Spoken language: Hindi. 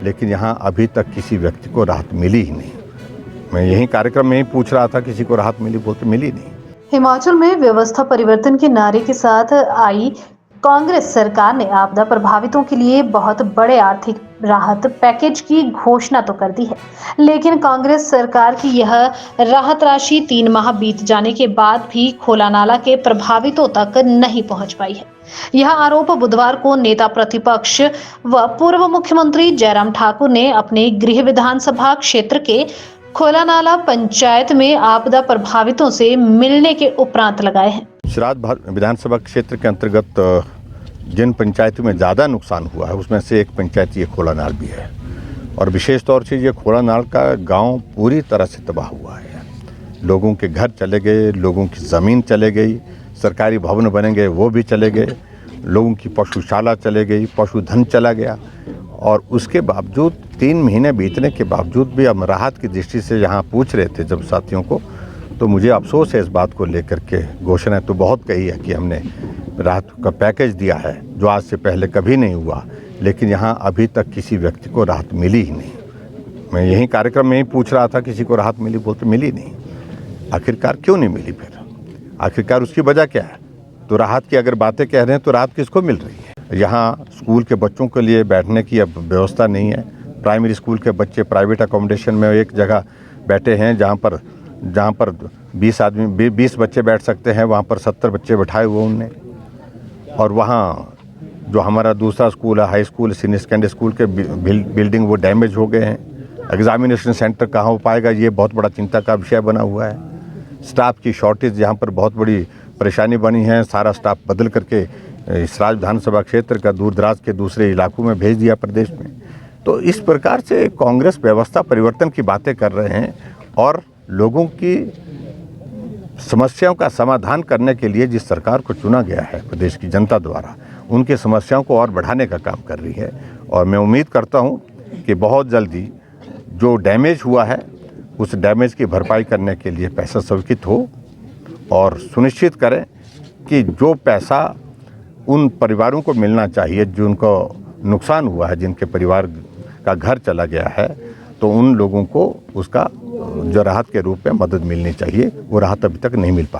लेकिन यहाँ अभी तक किसी व्यक्ति को राहत मिली ही नहीं। मैं यही कार्यक्रम में ही पूछ रहा था, किसी को राहत मिली, बोलते मिली नहीं। हिमाचल में व्यवस्था परिवर्तन के नारे के साथ आई कांग्रेस सरकार ने आपदा प्रभावितों के लिए बहुत बड़े आर्थिक राहत पैकेज की घोषणा तो कर दी है, लेकिन कांग्रेस सरकार की यह राहत राशि 3 माह बीत जाने के बाद भी खोला नाला के प्रभावितों तक नहीं पहुंच पाई है। यह आरोप बुधवार को नेता प्रतिपक्ष व पूर्व मुख्यमंत्री जयराम ठाकुर ने अपने गृह विधानसभा क्षेत्र के खोला नाला पंचायत में आपदा प्रभावितों से मिलने के उपरांत लगाए हैं। श्राद्ध विधानसभा क्षेत्र के अंतर्गत जिन पंचायतों में ज़्यादा नुकसान हुआ है उसमें से एक पंचायत ये खोला नाल भी है, और विशेष तौर से ये खोला नाल का गांव पूरी तरह से तबाह हुआ है। लोगों के घर चले गए, लोगों की ज़मीन चले गई, सरकारी भवन बनेंगे वो भी चले गए, लोगों की पशुशाला चले गई, पशुधन चला गया। और उसके बावजूद 3 महीने बीतने के बावजूद भी हम राहत की दृष्टि से यहाँ पूछ रहे थे जब साथियों को, तो मुझे अफसोस है इस बात को लेकर के। घोषणा तो बहुत कही है कि हमने राहत का पैकेज दिया है, जो आज से पहले कभी नहीं हुआ, लेकिन यहाँ अभी तक किसी व्यक्ति को राहत मिली ही नहीं। मैं यही कार्यक्रम में ही पूछ रहा था, किसी को राहत मिली, बोलते मिली नहीं। आखिरकार क्यों नहीं मिली फिर? आखिरकार उसकी वजह क्या है? तो राहत की अगर बातें कह रहे हैं तो राहत किसको मिल रही है? यहाँ स्कूल के बच्चों के लिए बैठने की अब व्यवस्था नहीं है। प्राइमरी स्कूल के बच्चे प्राइवेट अकोमोडेशन में एक जगह बैठे हैं, जहाँ पर 20 बच्चे बैठ सकते हैं, वहाँ पर 70 बच्चे बैठाए हुए उनने। और वहाँ जो हमारा दूसरा स्कूल है, high school, senior secondary school के बिल्डिंग वो डैमेज हो गए हैं। एग्जामिनेशन सेंटर कहाँ हो पाएगा, ये बहुत बड़ा चिंता का विषय बना हुआ है। स्टाफ की शॉर्टेज यहाँ पर बहुत बड़ी परेशानी बनी है। सारा स्टाफ बदल करके श्राद्ध विधानसभा क्षेत्र का दूर दराज के दूसरे इलाकों में भेज दिया प्रदेश में। तो इस प्रकार से कांग्रेस व्यवस्था परिवर्तन की बातें कर रहे हैं और लोगों की समस्याओं का समाधान करने के लिए जिस सरकार को चुना गया है प्रदेश की जनता द्वारा, उनकी समस्याओं को और बढ़ाने का काम कर रही है। और मैं उम्मीद करता हूं कि बहुत जल्दी जो डैमेज हुआ है उस डैमेज की भरपाई करने के लिए पैसा स्वीकृत हो, और सुनिश्चित करें कि जो पैसा उन परिवारों को मिलना चाहिए जिनको नुकसान हुआ है, जिनके परिवार का घर चला गया है, तो उन लोगों को उसका जो राहत के रूप में मदद मिलनी चाहिए, वो राहत अभी तक नहीं मिल पा रही।